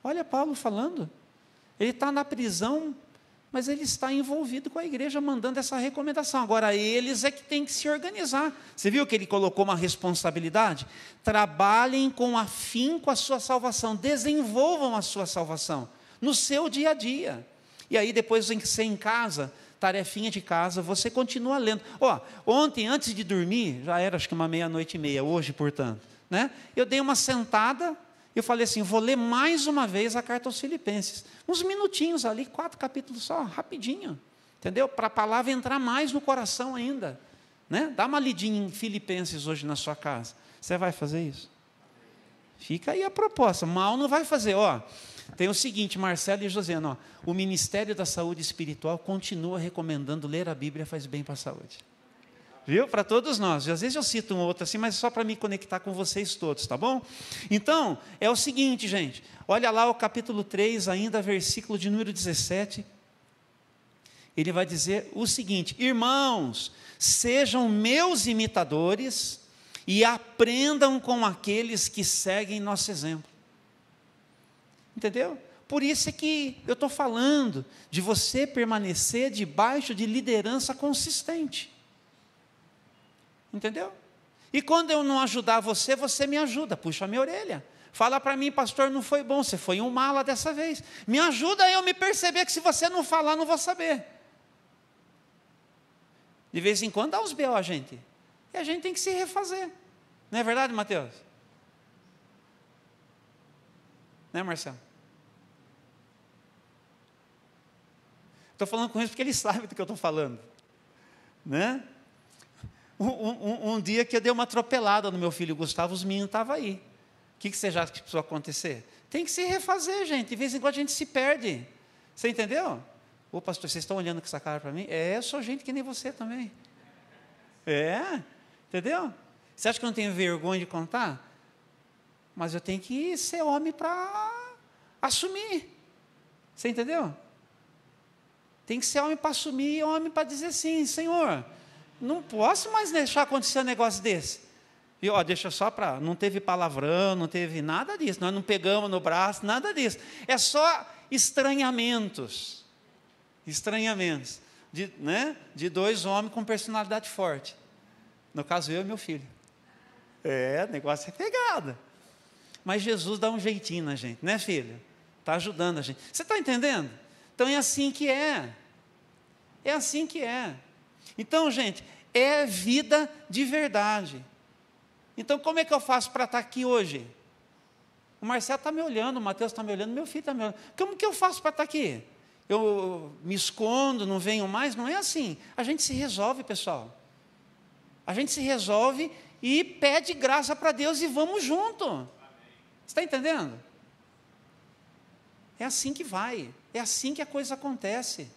Olha Paulo falando. Ele está na prisão, mas ele está envolvido com a igreja, mandando essa recomendação. Agora, eles é que têm que se organizar. Você viu que ele colocou uma responsabilidade? Trabalhem com afinco a sua salvação, desenvolvam a sua salvação, no seu dia a dia. E aí, depois você em casa, tarefinha de casa, você continua lendo. Ontem, antes de dormir, já era acho que 00:30, hoje, portanto, né? Eu dei uma sentada, eu falei assim, vou ler mais uma vez a carta aos Filipenses. Uns minutinhos ali, 4 capítulos só, rapidinho. Entendeu? Para a palavra entrar mais no coração ainda. Né? Dá uma lidinha em Filipenses hoje na sua casa. Você vai fazer isso? Fica aí a proposta. Mal não vai fazer. Tem o seguinte, Marcelo e Josiana, o Ministério da Saúde Espiritual continua recomendando ler a Bíblia faz bem para a saúde. Viu? Para todos nós. Às vezes eu cito um outro assim, mas só para me conectar com vocês todos, tá bom? Então, é o seguinte, gente. Olha lá o capítulo 3, ainda versículo de número 17. Ele vai dizer o seguinte: irmãos, sejam meus imitadores e aprendam com aqueles que seguem nosso exemplo. Entendeu? Por isso é que eu estou falando de você permanecer debaixo de liderança consistente. Entendeu? E quando eu não ajudar você, você me ajuda, puxa a minha orelha. Fala para mim, pastor, não foi bom, você foi um mala dessa vez. Me ajuda a eu me perceber que se você não falar, não vou saber. De vez em quando dá uns B.O. a gente. E a gente tem que se refazer. Não é verdade, Mateus? Né, Marcelo? Estou falando com isso porque ele sabe do que eu estou falando. Né? Um dia que eu dei uma atropelada no meu filho Gustavo, os meninos estavam aí. O que você acha que precisou acontecer? Tem que se refazer, gente. De vez em quando a gente se perde. Você entendeu? Ô pastor, vocês estão olhando com essa cara para mim? Eu sou gente que nem você também. Entendeu? Você acha que eu não tenho vergonha de contar? Mas eu tenho que ser homem para assumir. Você entendeu? Tem que ser homem para assumir e homem para dizer sim, Senhor, não posso mais deixar acontecer um negócio desse. E deixa só para... Não teve palavrão, não teve nada disso. Nós não pegamos no braço, nada disso. É só estranhamentos. Estranhamentos. De 2 homens com personalidade forte. No caso, eu e meu filho. O negócio é pegada. Mas Jesus dá um jeitinho na gente, né, filho? Está ajudando a gente. Você está entendendo? Então é assim que é. É assim que é. Então, gente, é vida de verdade. Então, como é que eu faço para estar aqui hoje? O Marcelo está me olhando, o Mateus está me olhando, meu filho está me olhando. Como que eu faço para estar aqui? Eu me escondo, não venho mais? Não é assim. A gente se resolve, pessoal. A gente se resolve e pede graça para Deus e vamos junto. Você está entendendo? É assim que vai. É assim que a coisa acontece.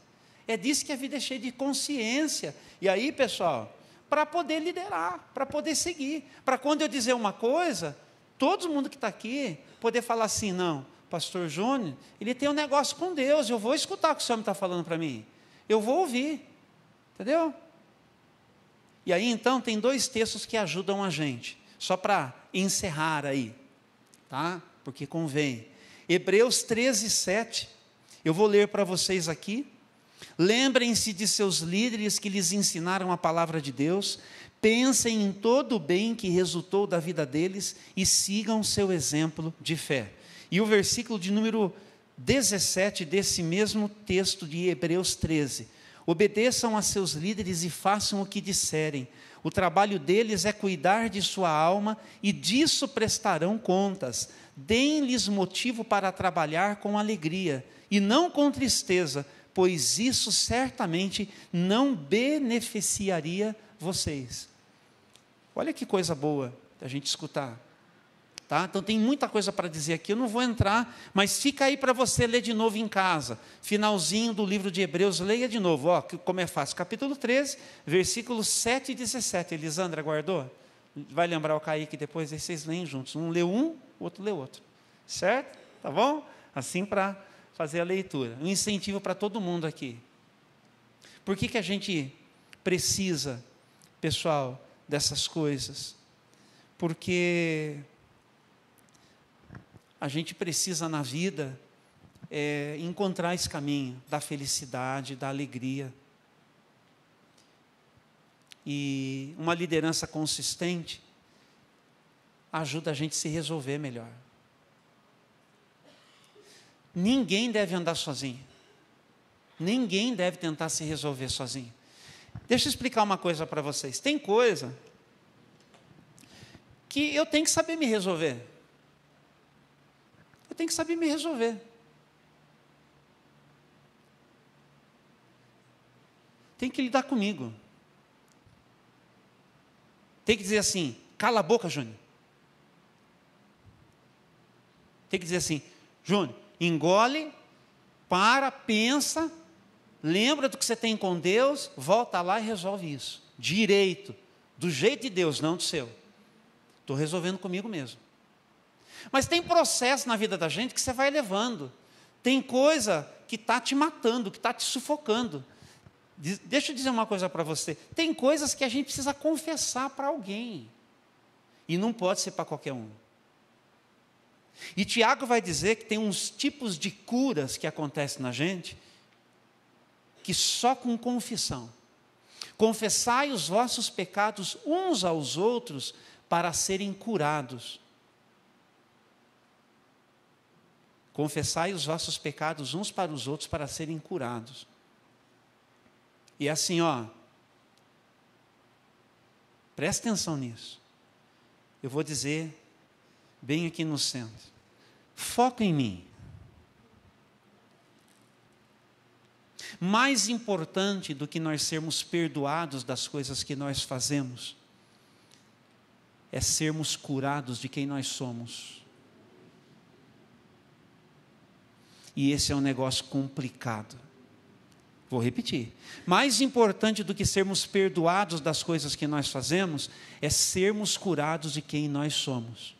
É disso que a vida é cheia de consciência. E aí, pessoal, para poder liderar, para poder seguir, para quando eu dizer uma coisa, todo mundo que está aqui poder falar assim, não, pastor Júnior, ele tem um negócio com Deus, eu vou escutar o que o Senhor está falando para mim, eu vou ouvir, entendeu? E aí, então, tem 2 textos que ajudam a gente, só para encerrar aí, tá? Porque convém. Hebreus 13:7, eu vou ler para vocês aqui. Lembrem-se de seus líderes que lhes ensinaram a palavra de Deus, pensem em todo o bem que resultou da vida deles e sigam seu exemplo de fé. E o versículo de número 17 desse mesmo texto de Hebreus 13. Obedeçam a seus líderes e façam o que disserem. O trabalho deles é cuidar de sua alma e disso prestarão contas. Deem-lhes motivo para trabalhar com alegria e não com tristeza, pois isso certamente não beneficiaria vocês. Olha que coisa boa a gente escutar. Tá? Então tem muita coisa para dizer aqui, eu não vou entrar, mas fica aí para você ler de novo em casa. Finalzinho do livro de Hebreus, leia de novo, como é fácil. Capítulo 13, versículos 7 e 17. Elisandra guardou? Vai lembrar o Kaique depois, aí vocês leem juntos. Um lê um, o outro lê outro. Certo? Tá bom? Assim para fazer a leitura. Um incentivo para todo mundo aqui. Por que a gente precisa, pessoal, dessas coisas? Porque a gente precisa na vida encontrar esse caminho da felicidade, da alegria. E uma liderança consistente ajuda a gente a se resolver melhor. Ninguém deve andar sozinho. Ninguém deve tentar se resolver sozinho. Deixa eu explicar uma coisa para vocês. Tem coisa que eu tenho que saber me resolver. Eu tenho que saber me resolver. Tem que lidar comigo. Tem que dizer assim, cala a boca, Júnior. Tem que dizer assim, Júnior, engole, para, pensa, lembra do que você tem com Deus, volta lá e resolve isso. Direito, do jeito de Deus, não do seu. Estou resolvendo comigo mesmo. Mas tem processo na vida da gente que você vai levando. Tem coisa que está te matando, que está te sufocando. Deixa eu dizer uma coisa para você. Tem coisas que a gente precisa confessar para alguém. E não pode ser para qualquer um. E Tiago vai dizer que tem uns tipos de curas que acontecem na gente, que só com confissão. Confessai os vossos pecados uns aos outros para serem curados. Confessai os vossos pecados uns para os outros para serem curados. E assim, presta atenção nisso. Eu vou dizer bem aqui no centro. Foca em mim. Mais importante do que nós sermos perdoados das coisas que nós fazemos, é sermos curados de quem nós somos. E esse é um negócio complicado. Vou repetir. Mais importante do que sermos perdoados das coisas que nós fazemos, é sermos curados de quem nós somos.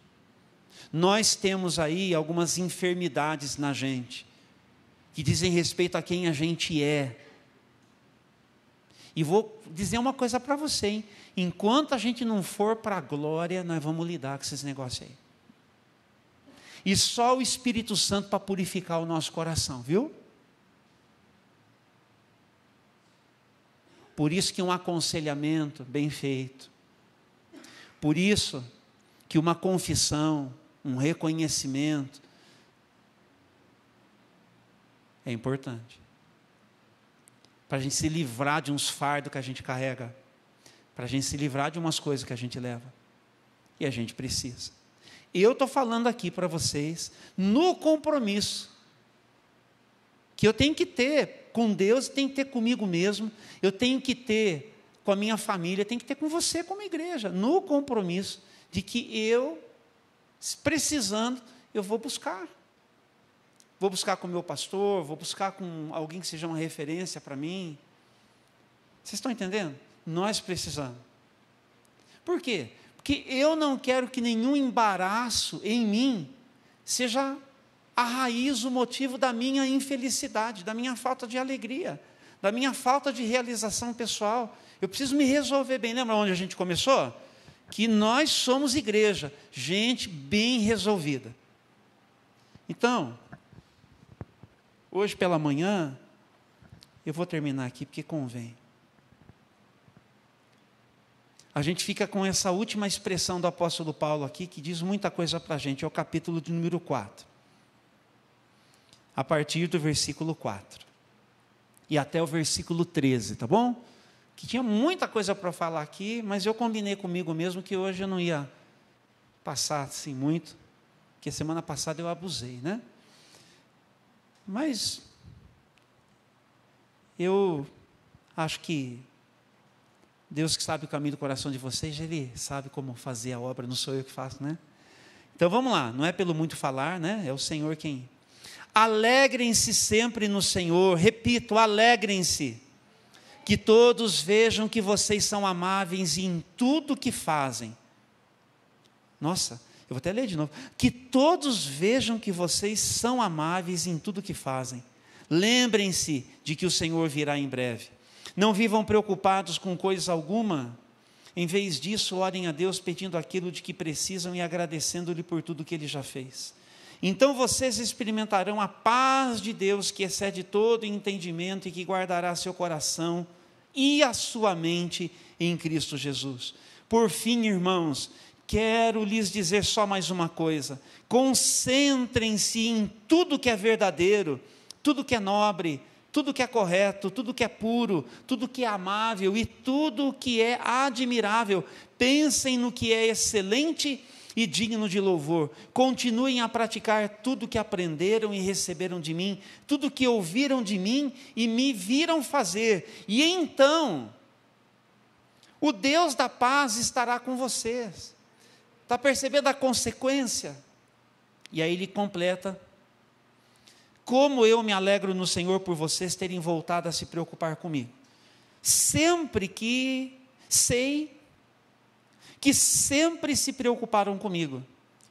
Nós temos aí algumas enfermidades na gente, que dizem respeito a quem a gente é. E vou dizer uma coisa para você, hein? Enquanto a gente não for para a glória, nós vamos lidar com esses negócios aí. E só o Espírito Santo para purificar o nosso coração, viu? Por isso que um aconselhamento bem feito, por isso que uma confissão, um reconhecimento é importante. Para a gente se livrar de uns fardos que a gente carrega, para a gente se livrar de umas coisas que a gente leva, e a gente precisa. Eu estou falando aqui para vocês, no compromisso, que eu tenho que ter com Deus, tenho que ter comigo mesmo, eu tenho que ter com a minha família, tenho que ter com você como igreja, no compromisso de que eu, precisando, eu vou buscar. Vou buscar com o meu pastor, vou buscar com alguém que seja uma referência para mim. Vocês estão entendendo? Nós precisamos. Por quê? Porque eu não quero que nenhum embaraço em mim seja a raiz, o motivo da minha infelicidade, da minha falta de alegria, da minha falta de realização pessoal. Eu preciso me resolver bem. Lembra onde a gente começou? Que nós somos igreja, gente bem resolvida. Então, hoje pela manhã, eu vou terminar aqui porque convém. A gente fica com essa última expressão do apóstolo Paulo aqui, que diz muita coisa para a gente, é o capítulo de número 4. A partir do versículo 4. E até o versículo 13, tá bom? Que tinha muita coisa para falar aqui, mas eu combinei comigo mesmo que hoje eu não ia passar assim muito, porque semana passada eu abusei, né? Mas eu acho que Deus que sabe o caminho do coração de vocês, Ele sabe como fazer a obra, não sou eu que faço, né? Então vamos lá, não é pelo muito falar, né? É o Senhor quem... Alegrem-se sempre no Senhor, repito, alegrem-se, que todos vejam que vocês são amáveis em tudo que fazem. Nossa, vou até ler de novo. Que todos vejam que vocês são amáveis em tudo que fazem. Lembrem-se de que o Senhor virá em breve. Não vivam preocupados com coisa alguma. Em vez disso, orem a Deus pedindo aquilo de que precisam e agradecendo-lhe por tudo que Ele já fez. Então vocês experimentarão a paz de Deus que excede todo entendimento e que guardará seu coração e a sua mente em Cristo Jesus. Por fim, irmãos, quero lhes dizer só mais uma coisa: concentrem-se em tudo que é verdadeiro, tudo que é nobre, tudo que é correto, tudo que é puro, tudo que é amável e tudo que é admirável. Pensem no que é excelente e digno de louvor. Continuem a praticar tudo que aprenderam e receberam de mim, tudo que ouviram de mim e me viram fazer. E então, o Deus da paz estará com vocês. Está percebendo a consequência? E aí ele completa: como eu me alegro no Senhor por vocês terem voltado a se preocupar comigo. Sempre que sei que sempre se preocuparam comigo,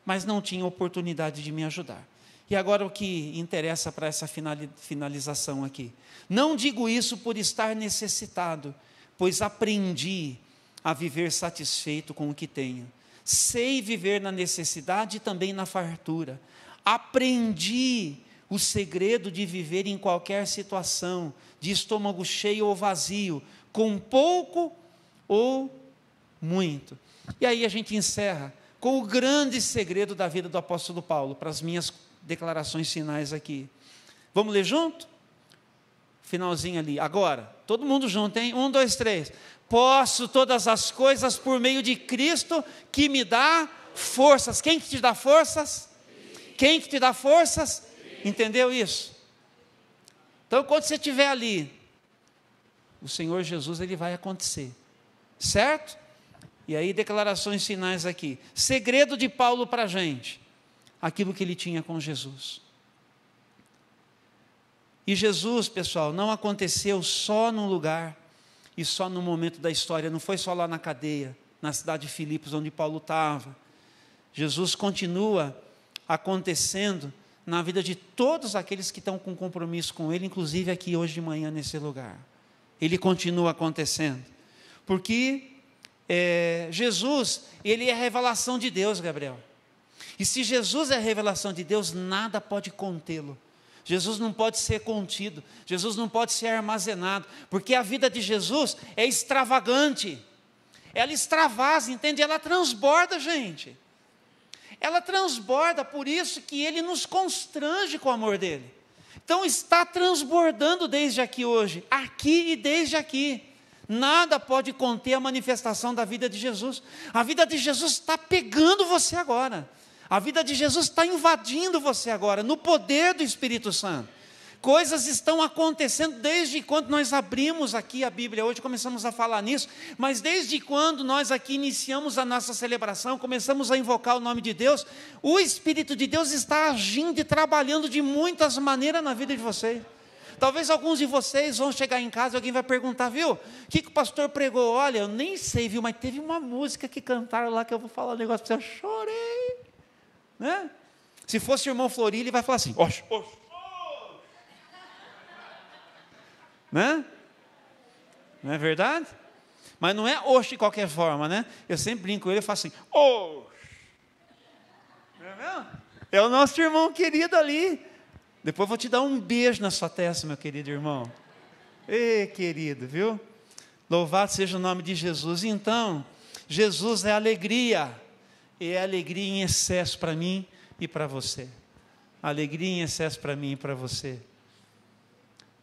mas não tinham oportunidade de me ajudar. E agora o que interessa para essa finalização aqui. Não digo isso por estar necessitado, pois aprendi a viver satisfeito com o que tenho. Sei viver na necessidade e também na fartura. Aprendi o segredo de viver em qualquer situação, de estômago cheio ou vazio, com pouco ou muito. E aí a gente encerra com o grande segredo da vida do apóstolo Paulo, para as minhas declarações finais aqui. Vamos ler junto? Finalzinho ali. Agora, todo mundo junto, hein? 1, 2, 3. Posso todas as coisas por meio de Cristo que me dá forças. Quem que te dá forças? Quem que te dá forças? Entendeu isso? Então, quando você estiver ali, o Senhor Jesus, Ele vai acontecer. Certo? E aí, declarações finais aqui. Segredo de Paulo para a gente. Aquilo que ele tinha com Jesus. E Jesus, pessoal, não aconteceu só num lugar e só no momento da história. Não foi só lá na cadeia, na cidade de Filipos, onde Paulo estava. Jesus continua acontecendo na vida de todos aqueles que estão com compromisso com Ele, inclusive aqui hoje de manhã nesse lugar. Ele continua acontecendo. Porque Jesus, Ele é a revelação de Deus, Gabriel. E se Jesus é a revelação de Deus, nada pode contê-lo. Jesus não pode ser contido, Jesus não pode ser armazenado, porque a vida de Jesus é extravagante, ela extravasa, entende? Ela transborda, gente. Ela transborda, por isso que Ele nos constrange com o amor dEle. Então está transbordando desde aqui hoje, aqui e desde aqui. Nada pode conter a manifestação da vida de Jesus. A vida de Jesus está pegando você agora. A vida de Jesus está invadindo você agora, no poder do Espírito Santo. Coisas estão acontecendo desde quando nós abrimos aqui a Bíblia. Hoje começamos a falar nisso, mas desde quando nós aqui iniciamos a nossa celebração, começamos a invocar o nome de Deus, o Espírito de Deus está agindo e trabalhando de muitas maneiras na vida de vocês. Talvez alguns de vocês vão chegar em casa e alguém vai perguntar, viu, o que o pastor pregou? Olha, eu nem sei, viu, mas teve uma música que cantaram lá que eu vou falar um negócio para você, eu chorei. Né? Se fosse o irmão Flori, ele vai falar assim, oxe, oxe, oxe. Né? Não é verdade? Mas não é oxe de qualquer forma, né? Eu sempre brinco com ele e falo assim, oxe. Não é mesmo? É o nosso irmão querido ali. Depois eu vou te dar um beijo na sua testa, meu querido irmão. Ei, querido, viu? Louvado seja o nome de Jesus. Então, Jesus é alegria. E é alegria em excesso para mim e para você. Alegria em excesso para mim e para você.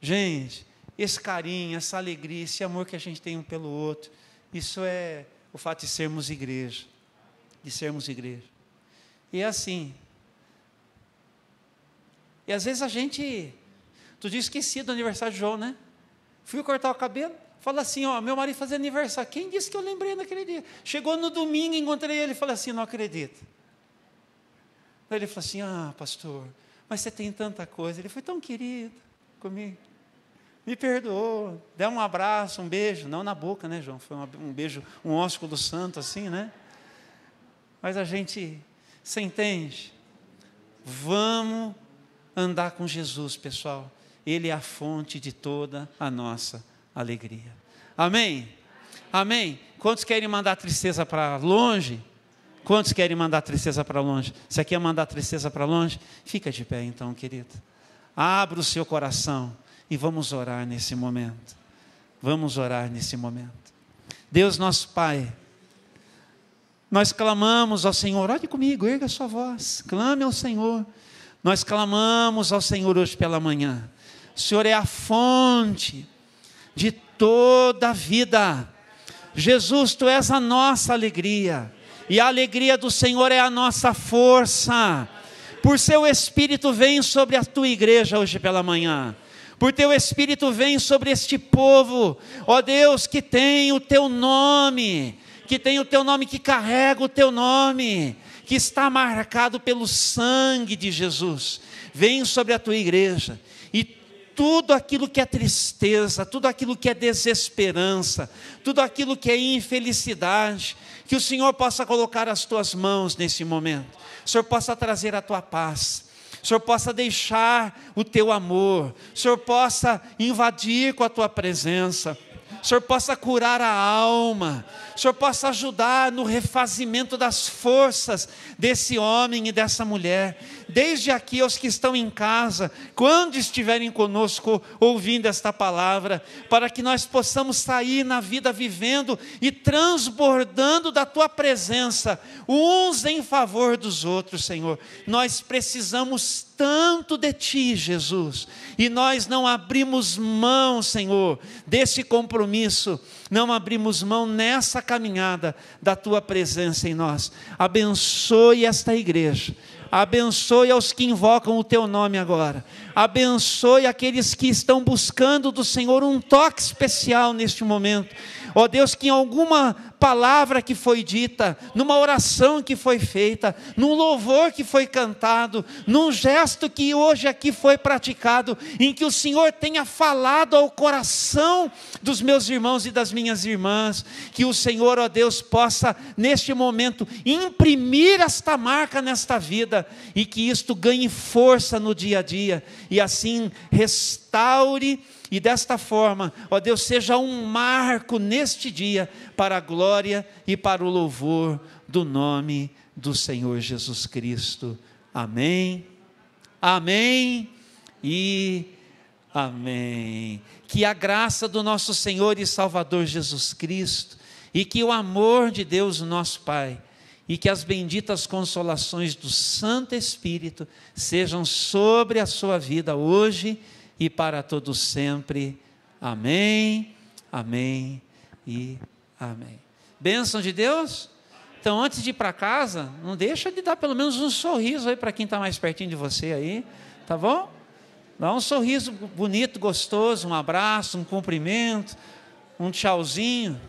Gente, esse carinho, essa alegria, esse amor que a gente tem um pelo outro, isso é o fato de sermos igreja. De sermos igreja. E é assim. E às vezes a gente... Tu disse esqueci do aniversário de João, né? Fui cortar o cabelo. Fala assim, ó, meu marido fazia aniversário. Quem disse que eu lembrei naquele dia? Chegou no domingo, encontrei ele e falei assim, não acredito. Daí ele falou assim, pastor, mas você tem tanta coisa. Ele foi tão querido comigo. Me perdoou. Deu um abraço, um beijo. Não na boca, né, João? Foi um beijo, um ósculo santo assim, né? Mas a gente Você entende? Vamos andar com Jesus, pessoal. Ele é a fonte de toda a nossa alegria. Amém? Amém? Quantos querem mandar a tristeza para longe? Quantos querem mandar a tristeza para longe? Você quer mandar a tristeza para longe? Fica de pé então, querido. Abra o seu coração e vamos orar nesse momento. Vamos orar nesse momento. Deus nosso Pai, nós clamamos ao Senhor. Ore comigo, erga a sua voz. Clame ao Senhor. Nós clamamos ao Senhor hoje pela manhã. O Senhor é a fonte de toda a vida. Jesus, Tu és a nossa alegria. E a alegria do Senhor é a nossa força. Por Seu Espírito vem sobre a Tua igreja hoje pela manhã. Por Teu Espírito vem sobre este povo, ó Deus, que tem o Teu nome, que tem o Teu nome, que carrega o Teu nome, que está marcado pelo sangue de Jesus. Vem sobre a Tua igreja e tudo aquilo que é tristeza, tudo aquilo que é desesperança, tudo aquilo que é infelicidade, que o Senhor possa colocar as Tuas mãos nesse momento, o Senhor possa trazer a Tua paz, o Senhor possa deixar o Teu amor, o Senhor possa invadir com a Tua presença, o Senhor possa curar a alma, o Senhor possa ajudar no refazimento das forças desse homem e dessa mulher, desde aqui aos que estão em casa, quando estiverem conosco ouvindo esta palavra, para que nós possamos sair na vida vivendo e transbordando da Tua presença, uns em favor dos outros, Senhor. Nós precisamos tanto de Ti, Jesus, e nós não abrimos mão, Senhor, desse compromisso, não abrimos mão nessa caminhada da Tua presença em nós. Abençoe esta igreja, abençoe aos que invocam o Teu nome agora, abençoe aqueles que estão buscando do Senhor um toque especial neste momento, ó Deus, que em alguma palavra que foi dita, numa oração que foi feita, num louvor que foi cantado, num gesto que hoje aqui foi praticado, em que o Senhor tenha falado ao coração dos meus irmãos e das minhas irmãs, que o Senhor, ó Deus, possa neste momento imprimir esta marca nesta vida, e que isto ganhe força no dia a dia, e assim restaure. E desta forma, ó Deus, seja um marco neste dia para a glória e para o louvor do nome do Senhor Jesus Cristo. Amém, amém e amém. Que a graça do nosso Senhor e Salvador Jesus Cristo, e que o amor de Deus, nosso Pai, e que as benditas consolações do Santo Espírito sejam sobre a sua vida hoje e para todos sempre. Amém, amém e amém. Bênção de Deus. Então, antes de ir para casa, não deixa de dar pelo menos um sorriso aí para quem está mais pertinho de você aí, tá bom? Dá um sorriso bonito, gostoso, um abraço, um cumprimento, um tchauzinho.